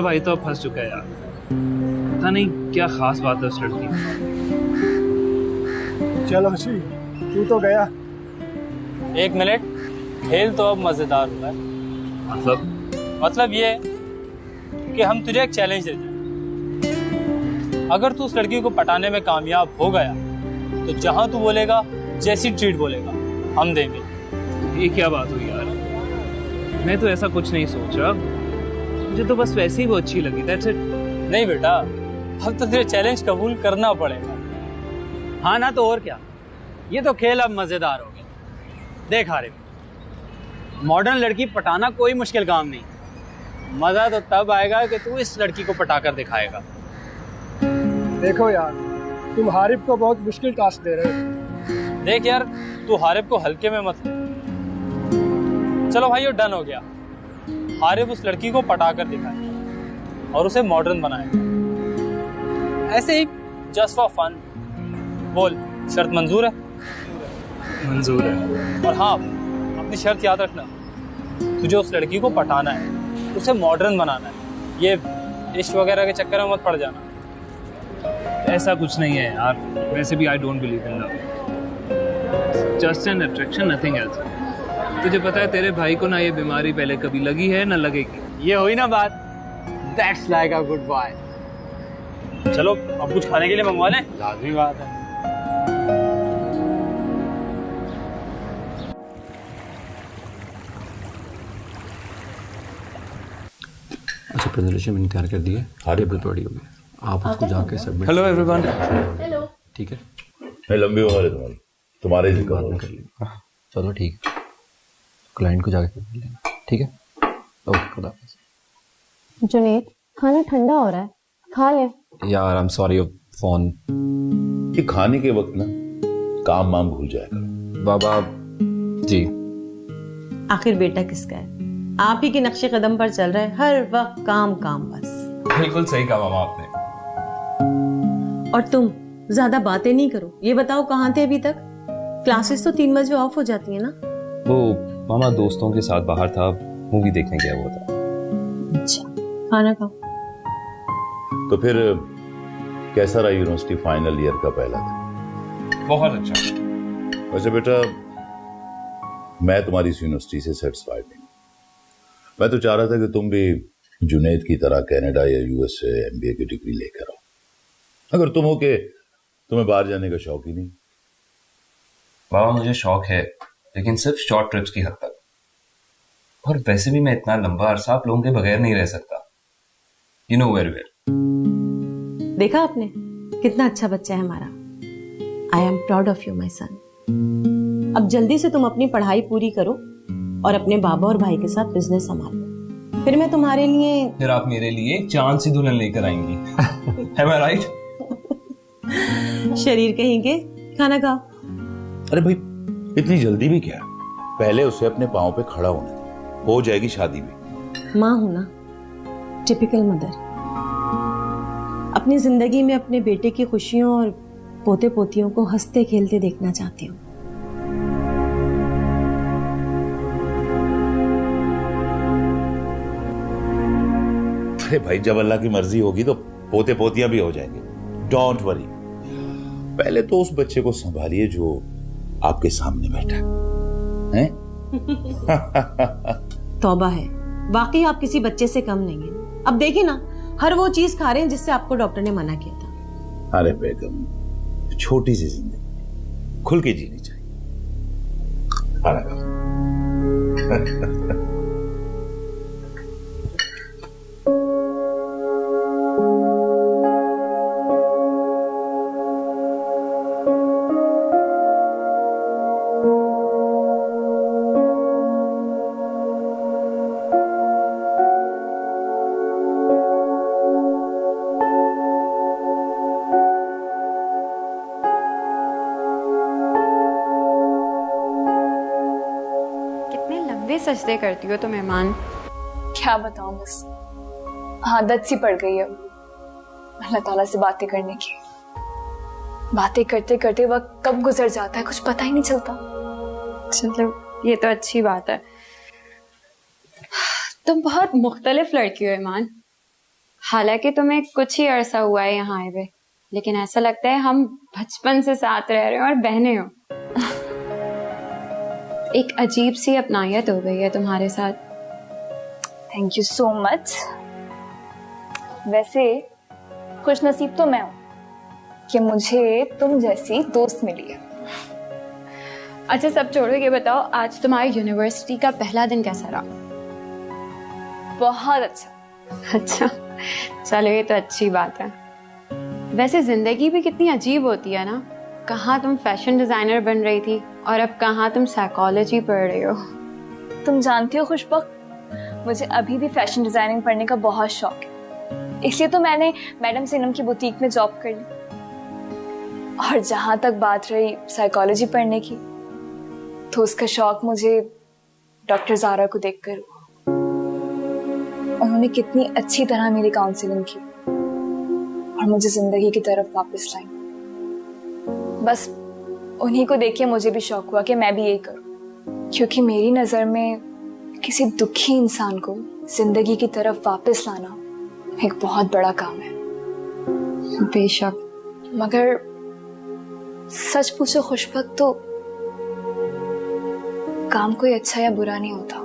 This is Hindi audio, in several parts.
भाई तो अब फंस चुका है यार, पता नहीं क्या खास बात है उस लड़की में। चलो हसी, तू तो गया। 1 मिनट, खेल तो अब मजेदार हुआ है। मतलब ये कि हम तुझे एक चैलेंज देते हैं। अगर तू उस लड़की को पटाने में कामयाब हो गया तो जहां तू बोलेगा, जैसी ट्रीट बोलेगा, हम देंगे। ये क्या बात हुई यार, मैं तो ऐसा कुछ नहीं सोच रहा, मुझे तो बस वैसे ही वो अच्छी लगी, दैट्स इट। नहीं बेटा, अब तो तुझे चैलेंज कबूल करना पड़ेगा। हाँ ना, तो और क्या, ये तो खेल अब मजेदार हो गया। देख हारिफ, मॉडर्न लड़की पटाना कोई मुश्किल काम नहीं, मजा तो तब आएगा कि तू इस लड़की को पटाकर दिखाएगा। देखो यार, तुम हारिफ को बहुत मुश्किल टास्क दे रहे हो। देख यार, तू हारिफ को हल्के में मत ले। चलो भाई, ये डन हो गया। हारिफ उस लड़की को पटाकर दिखाएगा और उसे मॉडर्न बनाएगा, ऐसे ही जस्ट फॉर फन। बोल, शर्त मंजूर है? मंजूर है। और हाँ, अपनी शर्त याद रखना, तुझे उस लड़की को पटाना है, उसे मॉडर्न बनाना है। ये इश्क वगैरह के चक्कर में मत पड़ जाना। ऐसा कुछ नहीं है यार, वैसे भी I don't believe in love, just an attraction, nothing else. तुझे पता है तेरे भाई को ना ये बीमारी पहले कभी लगी है ना लगेगी। ये हुई ना बात, that's like a good boy. चलो अब कुछ खाने के लिए मंगवा लें। लाजमी बात है। अच्छा, प्रेजेंटेशन मैंने तैयार कर दी है, टेबल पर रेडी हो गया, आप उसको जाके सबमिट। Hello everyone. हेलो। ठीक है, मैं लंबी उम्र है तुम्हारे जी बात में कर लेंगे। चलो ठीक है, क्लाइंट को जाके कर लेंगे, ठीक है, ओके, खुदा हाफिज़। जुनैद, खाना ठंडा हो रहा है, खा ले। यार आई एम सॉरी, फोन। कि खाने के वक्त ना काम वाम भूल जाएगा। बाबा जी, आखिर बेटा किसका है? आप ही के नक्शे कदम पर चल रहा है, हर वक्त काम काम बस। बिल्कुल सही कहा मामा आपने। और तुम ज्यादा बातें नहीं करो, ये बताओ कहाँ थे अभी तक? क्लासेस तो 3 बजे ऑफ हो जाती है ना? वो मामा दोस्तों के साथ बाहर था, मूवी देखने गया हुआ था। अच्छा, खाना खाओ। तो फिर कैसा रहा यूनिवर्सिटी फाइनल ईयर का पहला दिन? बहुत अच्छा। वैसे बेटा, मैं तुम्हारी इस यूनिवर्सिटी से सेटिस्फाइड नहीं। मैं तो चाह रहा था कि तुम भी जुनैद की तरह कनाडा या यूएस से एमबीए की डिग्री लेकर आओ। अगर तुम हो के तुम्हें बाहर जाने का शौक ही नहीं। बाबा मुझे शौक है, लेकिन सिर्फ शॉर्ट ट्रिप्स की हद तक। और वैसे भी मैं इतना लंबा अरसा आप लोगों के बगैर नहीं रह सकता। You know very well. देखा आपने, कितना अच्छा बच्चा है हमारा। I am proud of you my son. अब जल्दी से तुम अपनी पढ़ाई पूरी करो और अपने बाबा और भाई के साथ बिजनेस संभालो। फिर मैं तुम्हारे लिए, फिर आप मेरे लिए चांद सी दुल्हन लेकर आएंगी। Am I right? शरीर कहेंगे, खाना खाओ। अरे भाई, इतनी जल्दी भी क्या? पहले उसे अपने पांव पे खड़ा होने दो, हो जाएगी शादी भी। माँ हूं ना, टिपिकल मदर। अपनी जिंदगी में अपने बेटे की खुशियों और पोते पोतियों को हंसते खेलते देखना चाहती हूँ। अरे भाई, जब अल्लाह की मर्जी होगी तो पोते पोतियां भी हो जाएंगे। डोंट वरी, पहले तो उस बच्चे को संभालिए जो आपके सामने बैठा है। तौबा है, वाकई आप किसी बच्चे से कम नहीं हैं। अब देखिए ना, हर वो चीज खा रहे हैं जिससे आपको डॉक्टर ने मना किया था। अरे बेगम, छोटी सी जिंदगी खुल के जीनी चाहिए। सजदे करती हो तो मेहमान, क्या बताऊं, बस आदत सी पड़ गई है अल्लाह ताला से बातें करने की। बातें करते करते वक्त कब गुजर जाता है कुछ पता ही नहीं चलता। चलो ये तो अच्छी बात है। तुम बहुत मुख्तलिफ लड़की हो ईमान, हालांकि तुम्हें कुछ ही अरसा हुआ है यहाँ आए हुए, लेकिन ऐसा लगता है हम बचपन से साथ रह रहे हैं और बहने हो। एक अजीब सी अपनायत हो गई है तुम्हारे साथ। Thank you so much. वैसे खुश नसीब तो मैं हूं कि मुझे तुम जैसी दोस्त मिली है। अच्छा सब छोड़ो, ये बताओ आज तुम्हारी यूनिवर्सिटी का पहला दिन कैसा रहा? बहुत अच्छा। अच्छा चलो ये तो अच्छी बात है। वैसे जिंदगी भी कितनी अजीब होती है ना, कहाँ तुम फैशन डिजाइनर बन रही थी और अब कहाँ तुम साइकोलॉजी पढ़ रही हो। तुम जानती हो खुशबक, मुझे अभी भी फैशन डिजाइनिंग पढ़ने का बहुत शौक है, इसलिए तो मैंने मैडम सीनम की बुटीक में जॉब कर ली। और जहां तक बात रही साइकोलॉजी पढ़ने की, तो उसका शौक मुझे डॉक्टर ज़ारा को देखकर हुआ। उन्होंने कितनी अच्छी तरह मेरी काउंसलिंग की और मुझे जिंदगी की तरफ वापस लाई। बस उन्हीं को देख के मुझे भी शौक हुआ कि मैं भी यही करूं, क्योंकि मेरी नजर में किसी दुखी इंसान को जिंदगी की तरफ वापस लाना एक बहुत बड़ा काम है। बेशक, मगर सच पूछो खुशबक, तो काम कोई अच्छा या बुरा नहीं होता,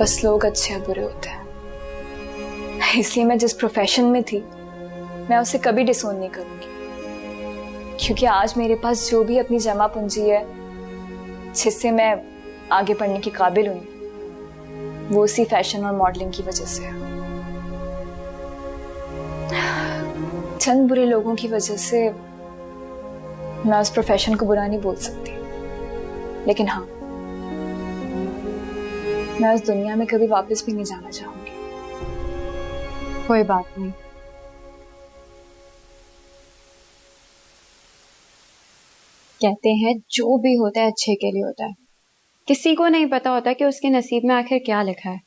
बस लोग अच्छे या बुरे होते हैं। इसलिए मैं जिस प्रोफेशन में थी मैं उसे कभी डिसोन नहीं करूंगी, क्योंकि आज मेरे पास जो भी अपनी जमा पूंजी है जिससे मैं आगे पढ़ने के काबिल हुई, वो उसी फैशन और मॉडलिंग की वजह से है। चंद बुरे लोगों की वजह से मैं उस प्रोफेशन को बुरा नहीं बोल सकती, लेकिन हाँ, मैं उस दुनिया में कभी वापस भी नहीं जाना चाहूंगी। कोई बात नहीं। कहते हैं जो भी होता है अच्छे के लिए होता है, किसी को नहीं पता होता कि उसके नसीब में आखिर क्या लिखा है।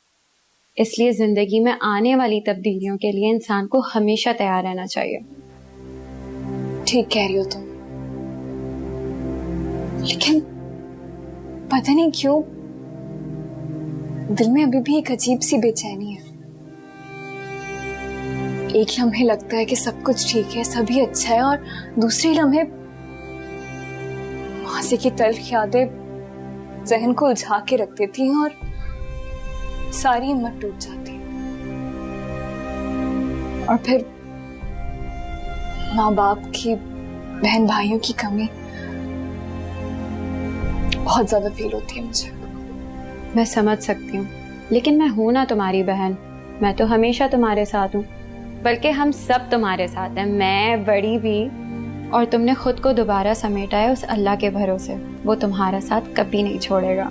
इसलिए जिंदगी में आने वाली तब्दीलियों के लिए इंसान को हमेशा तैयार रहना चाहिए। ठीक कह रही हो तुम, लेकिन पता नहीं क्यों दिल में अभी भी एक अजीब सी बेचैनी है। एक लम्हे लगता है कि सब कुछ ठीक है, सभी अच्छा है, और दूसरे लम्हे मासी की तल्ख यादें जहन को उलझा के रख देती हैं और सारी हिम्मत टूट जाती है। और फिर माँ बाप की, बहन भाइयों की कमी बहुत ज्यादा फील होती है मुझे। मैं समझ सकती हूँ, लेकिन मैं हूं ना तुम्हारी बहन, मैं तो हमेशा तुम्हारे साथ हूँ, बल्कि हम सब तुम्हारे साथ हैं, मैं बड़ी भी। और तुमने खुद को दोबारा समेटा है उस अल्लाह के भरोसे, वो तुम्हारा साथ कभी नहीं छोड़ेगा।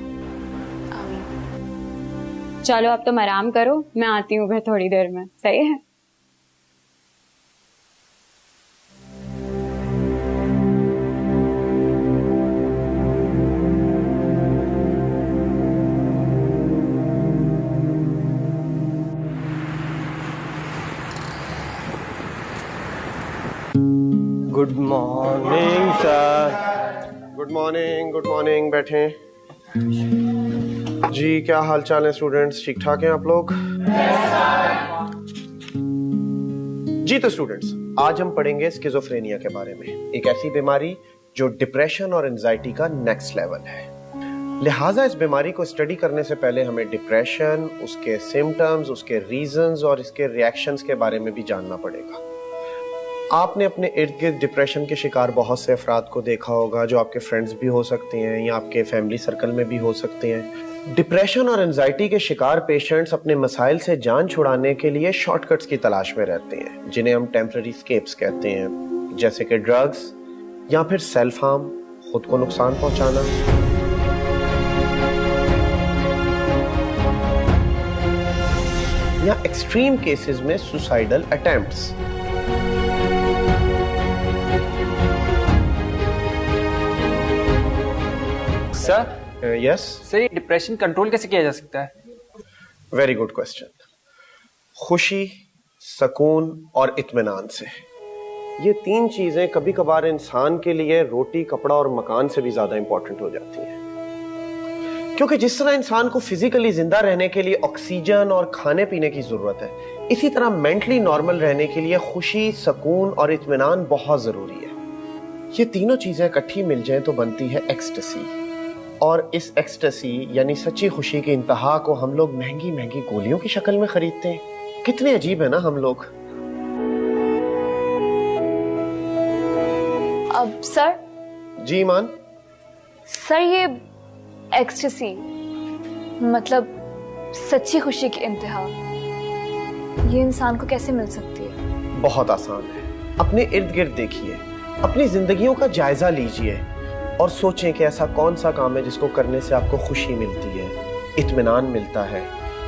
चलो अब तुम आराम करो, मैं आती हूँ फिर थोड़ी देर में, सही है? Good morning sir. Good morning, बैठें। जी क्या हाल चाल है स्टूडेंट्स, ठीक ठाक हैं आप लोग? जी तो स्टूडेंट्स, आज हम पढ़ेंगे स्किज़ोफ्रेनिया के बारे में, एक ऐसी बीमारी जो डिप्रेशन और एंजाइटी का नेक्स्ट लेवल है। लिहाजा इस बीमारी को स्टडी करने से पहले हमें डिप्रेशन, उसके सिम्टम्स, उसके रीजंस और इसके रिएक्शंस के बारे में भी जानना पड़ेगा। आपने अपने इर्द गिर्द डिप्रेशन के शिकार बहुत से अफराद को देखा होगा, जो आपके फ्रेंड्स भी हो सकते हैं या आपके फैमिली सर्कल में भी हो सकते हैं। डिप्रेशन और एंजाइटी के शिकार पेशेंट्स अपने मसाइल से जान छुड़ाने के लिए शॉर्टकट्स की तलाश में रहते हैं, जिन्हें हम टेम्पररी एस्केप्स कहते हैं, जैसे कि ड्रग्स या फिर सेल्फ हार्म, खुद को नुकसान पहुंचाना। या एक्सट्रीम केसेस में suicidal attempts. Sir yes sir, ये डिप्रेशन कंट्रोल कैसे किया जा सकता है? Very good question. खुशी, सुकून और इत्मीनान से। ये तीन चीजें कभी कभार इंसान के लिए रोटी, कपड़ा और मकान से भी ज्यादा इंपॉर्टेंट हो जाती हैं, क्योंकि जिस तरह इंसान को फिजिकली जिंदा रहने के लिए ऑक्सीजन और खाने पीने की जरूरत है, इसी तरह मेंटली नॉर्मल रहने के लिए खुशी, सुकून और इत्मीनान बहुत जरूरी है। ये तीनों चीजें इकट्ठी मिल जाएं तो बनती है एक्सटेसी। और इस एक्सटेसी यानी सच्ची खुशी की इंतहा को हम लोग महंगी महंगी गोलियों की शक्ल में खरीदते हैं। कितने अजीब है ना हम लोग। अब सर। जी ईमान। सर ये एक्सटेसी मतलब सच्ची खुशी की इंतहा ये इंसान को कैसे मिल सकती है? बहुत आसान है। अपने इर्द गिर्द देखिए, अपनी जिंदगियों का जायजा लीजिए और सोचें कि ऐसा कौन सा काम है जिसको करने से आपको खुशी मिलती है, इत्मीनान मिलता है।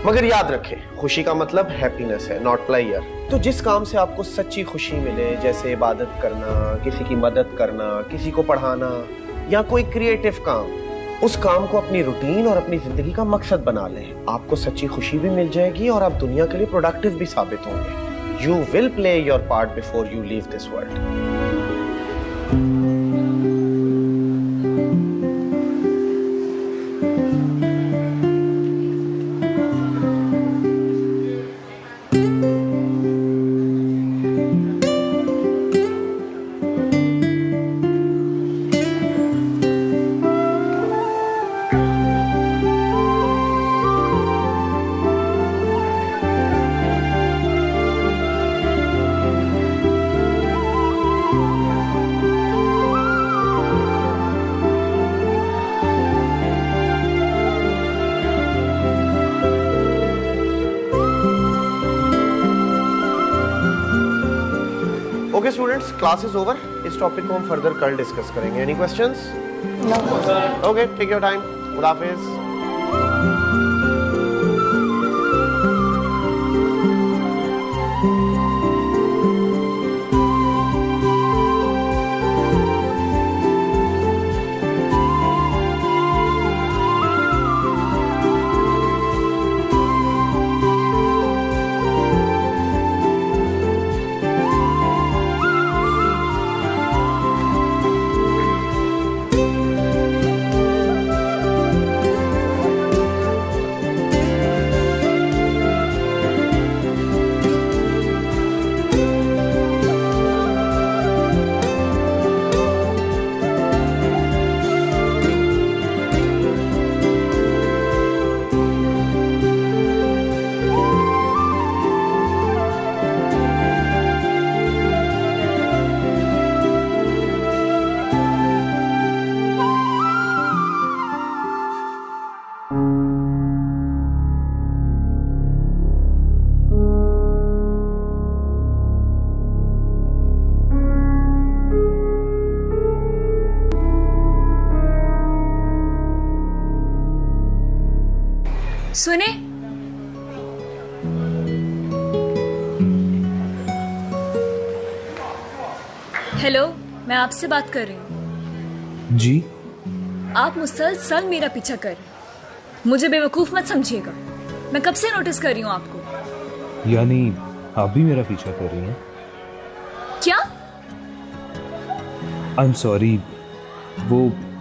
मगर याद रखें, खुशी का मतलब हैप्पीनेस है, नॉट प्लेयर। तो जिस काम से आपको सच्ची खुशी मिले, जैसे इबादत करना, किसी की मदद करना, किसी को पढ़ाना या कोई क्रिएटिव काम, उस काम को अपनी रूटीन और अपनी जिंदगी का मकसद बना लें। आपको सच्ची खुशी भी मिल जाएगी और आप दुनिया के लिए प्रोडक्टिव भी साबित होंगे। You will play your part before you leave this world. Okay students, class is over. इस टॉपिक को हम फर्दर कल डिस्कस करेंगे। Any questions? No. Okay, take your time. खुदा हाफिज। सुने, हेलो, मैं आपसे बात कर रही हूँ। जी? आप मुसलसल मेरा पीछा कर रहे हैं। मुझे बेवकूफ मत समझिएगा। मैं कब से नोटिस कर रही हूँ आपको। यानी आप भी मेरा पीछा कर रही हैं? क्या? I am sorry. वो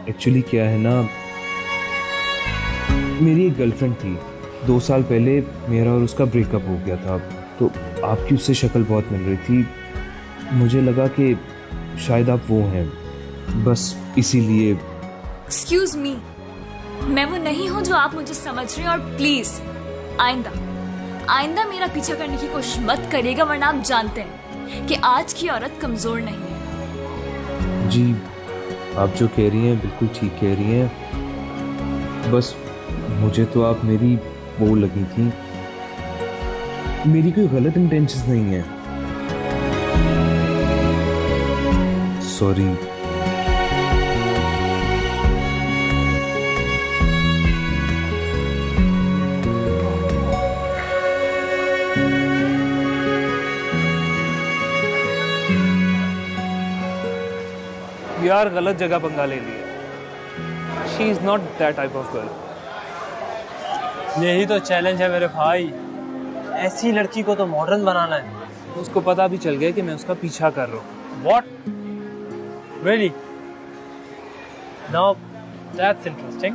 एक्चुअली क्या है ना, मेरी एक गर्लफ्रेंड थी। 2 साल पहले मेरा और उसका ब्रेकअप हो गया था, तो आपकी उससे शक्ल बहुत मिल रही थी। मुझे लगा कि शायद आप वो हैं, बस इसीलिए। एक्सक्यूज मी, मैं वो नहीं हूँ जो आप मुझे समझ रहे हैं। और प्लीज आइंदा मेरा पीछा करने की कोशिश मत करिएगा, वरना आप जानते हैं कि आज की औरत कमजोर नहीं है। जी, आप जो कह रही हैं बिल्कुल ठीक कह रही हैं। बस मुझे तो आप मेरी वो लगी थी। मेरी कोई गलत इंटेंशंस नहीं है। सॉरी। यार गलत जगह पंगा ले लिया। She is not that type of girl. यही तो चैलेंज है मेरे भाई। ऐसी लड़की को तो मॉडर्न बनाना है। उसको पता भी चल गया कि मैं उसका पीछा कर रहा हूँ। What? Really? Now that's interesting.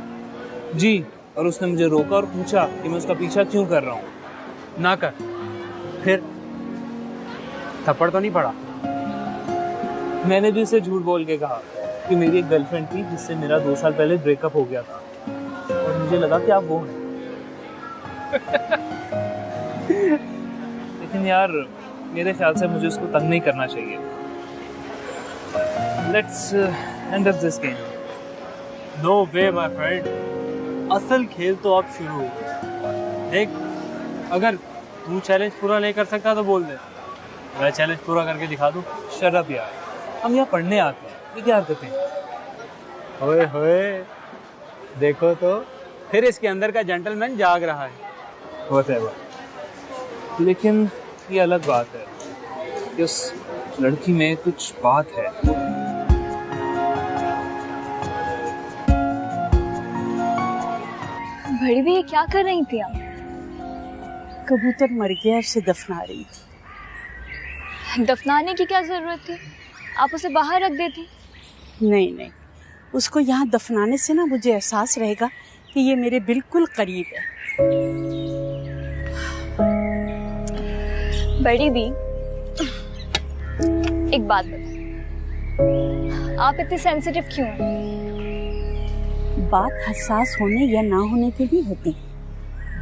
जी, और उसने मुझे रोका और पूछा कि मैं उसका पीछा क्यों कर रहा हूँ। ना कर, फिर थप्पड़ तो नहीं पड़ा? मैंने भी उसे झूठ बोल के कहा कि मेरी एक गर्लफ्रेंड थी जिससे मेरा 2 साल पहले ब्रेकअप हो गया था और मुझे लगा कि आप वो हैं। लेकिन यार मेरे ख्याल से मुझे उसको तंग नहीं करना चाहिए। Let's end of this game. No way my friend, असल खेल तो अब शुरू हो। देख, अगर तू चैलेंज पूरा नहीं कर सकता तो बोल दे, मैं चैलेंज पूरा करके दिखा दूँ। शट अप यार, हम यहाँ पढ़ने आते हैं, ये क्या हरकतें हैं? होए होए, देखो तो फिर इसके अंदर का जेंटलमैन जाग रहा है। Whatever. लेकिन ये अलग बात है कि उस लड़की में कुछ बात है। बड़ी भी ये क्या कर रही थी आप? कबूतर मर गया, उसे दफना रही थी। दफनाने की क्या जरूरत थी? आप उसे बाहर रख देती। नहीं नहीं, उसको यहाँ दफनाने से ना मुझे एहसास रहेगा कि ये मेरे बिल्कुल करीब है। बड़ी भी, एक बात बताओ, आप इतनी सेंसिटिव क्यों हैं? बात हसास होने या ना होने की नहीं होती,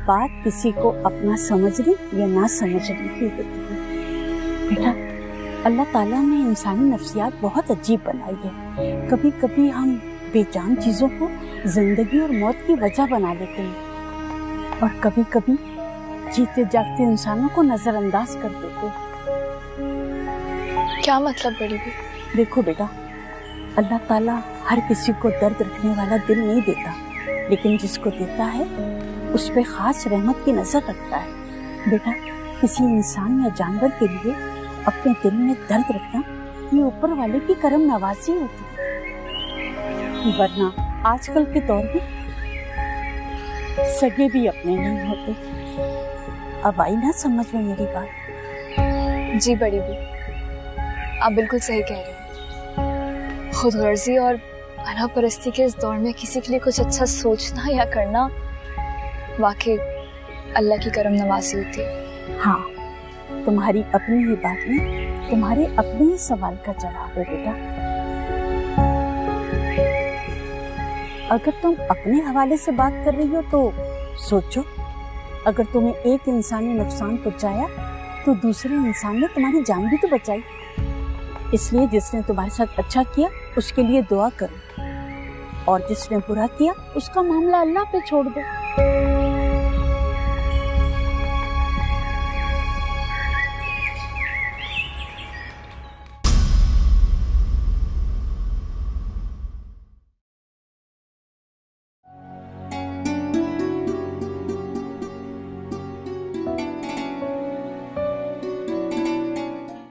बात किसी को अपना समझने या ना समझने की होती है। बेटा, अल्लाह ताला ने इंसानी नफ्सियात बहुत अजीब बनाई है। कभी कभी हम बेजान चीजों को जिंदगी और मौत की वजह बना लेते हैं और कभी कभी जीते जागते इंसानों को नजरअंदाज कर देते। क्या मतलब बड़ी भी? देखो बेटा, अल्लाह ताला हर किसी को दर्द रखने वाला दिल नहीं देता, लेकिन जिसको देता है उस पे खास रहमत की नजर रखता है। बेटा, किसी इंसान या जानवर के लिए अपने दिल में दर्द रखना ये ऊपर वाले की करम नवाजी होती है, वरना आजकल के दौर में सगे भी अपने नहीं होते। अब आई ना समझ में मेरी बात? जी बड़ी भी, आप बिल्कुल सही कह रही हैं। खुदगर्जी और अनापरस्ती के इस दौर में किसी के लिए कुछ अच्छा सोचना या करना वाकई अल्लाह की करम नवाजी होती है। हाँ, तुम्हारी अपनी ही बात में तुम्हारे अपने ही सवाल का जवाब है बेटा। अगर तुम अपने हवाले से बात कर रही हो तो सोचो, अगर तुम्हें एक इंसान ने नुकसान पहुंचाया तो दूसरे इंसान ने तुम्हारी जान भी तो बचाई। इसलिए जिसने तुम्हारे साथ अच्छा किया उसके लिए दुआ करो और जिसने बुरा किया उसका मामला अल्लाह पे छोड़ दो।